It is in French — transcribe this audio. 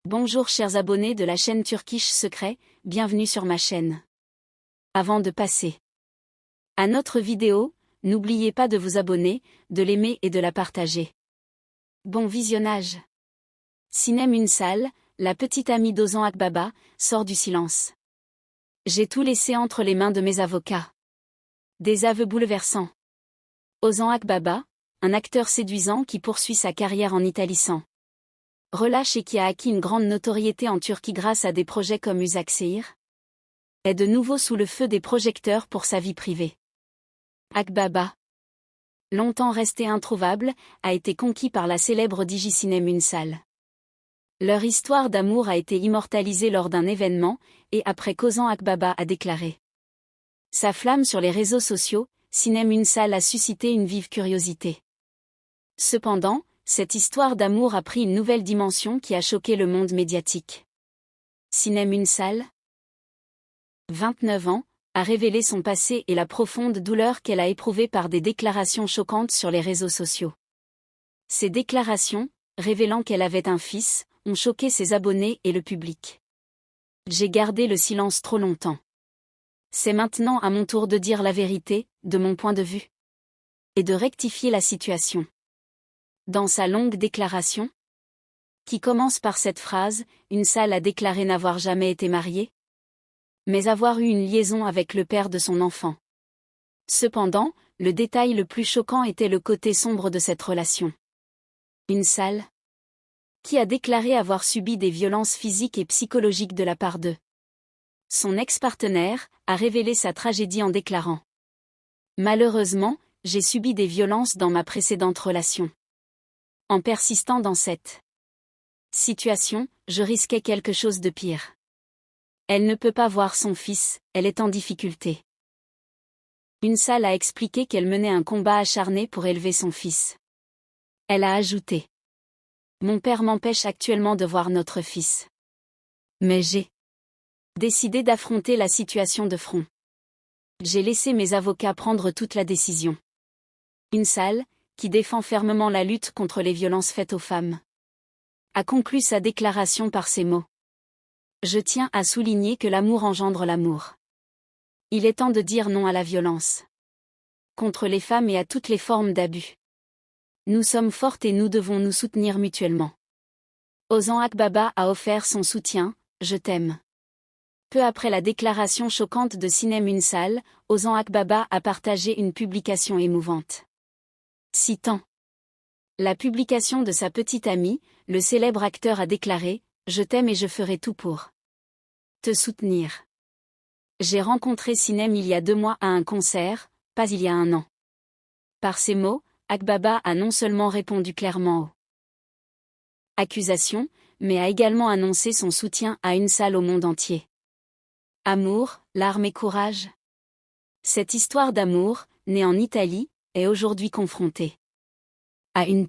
Bonjour chers abonnés de la chaîne Turkish Secret, bienvenue sur ma chaîne. Avant de passer à notre vidéo, n'oubliez pas de vous abonner, de l'aimer et de la partager. Bon visionnage. Sinem Ünsal, la petite amie d'Ozan Akbaba, sort du silence. J'ai tout laissé entre les mains de mes avocats. Des aveux bouleversants. Ozan Akbaba, un acteur séduisant qui poursuit sa carrière en Italie sans relâche et qui a acquis une grande notoriété en Turquie grâce à des projets comme Uzak Şehir, est de nouveau sous le feu des projecteurs pour sa vie privée. Akbaba, longtemps resté introuvable, a été conquis par la célèbre DJ Sinem Ünsal. Leur histoire d'amour a été immortalisée lors d'un événement, et après qu'Ozan Akbaba a déclaré sa flamme sur les réseaux sociaux, Sinem Ünsal a suscité une vive curiosité. Cependant, cette histoire d'amour a pris une nouvelle dimension qui a choqué le monde médiatique. Sinem Ünsal, 29 ans, a révélé son passé et la profonde douleur qu'elle a éprouvée par des déclarations choquantes sur les réseaux sociaux. Ces déclarations, révélant qu'elle avait un fils, ont choqué ses abonnés et le public. J'ai gardé le silence trop longtemps. C'est maintenant à mon tour de dire la vérité, de mon point de vue, et de rectifier la situation. Dans sa longue déclaration, qui commence par cette phrase, Ünsal a déclaré n'avoir jamais été mariée, mais avoir eu une liaison avec le père de son enfant. Cependant, le détail le plus choquant était le côté sombre de cette relation. Ünsal, qui a déclaré avoir subi des violences physiques et psychologiques de la part de son ex-partenaire, a révélé sa tragédie en déclarant « Malheureusement, j'ai subi des violences dans ma précédente relation. En persistant dans cette situation, je risquais quelque chose de pire. Elle ne peut pas voir son fils, elle est en difficulté. » Ünsal a expliqué qu'elle menait un combat acharné pour élever son fils. Elle a ajouté « Mon père m'empêche actuellement de voir notre fils. Mais j'ai décidé d'affronter la situation de front. J'ai laissé mes avocats prendre toute la décision. » Ünsal, qui défend fermement la lutte contre les violences faites aux femmes, a conclu sa déclaration par ces mots. Je tiens à souligner que l'amour engendre l'amour. Il est temps de dire non à la violence contre les femmes et à toutes les formes d'abus. Nous sommes fortes et nous devons nous soutenir mutuellement. Ozan Akbaba a offert son soutien, je t'aime. Peu après la déclaration choquante de Sinem Ünsal, Ozan Akbaba a partagé une publication émouvante. Citant la publication de sa petite amie, le célèbre acteur a déclaré « Je t'aime et je ferai tout pour te soutenir. J'ai rencontré Sinem il y a 2 mois à un concert, pas il y a 1 an. » Par ces mots, Akbaba a non seulement répondu clairement aux accusations, mais a également annoncé son soutien à Ünsal au monde entier. Amour, larmes et courage. Cette histoire d'amour, née en Italie, est aujourd'hui confrontée à une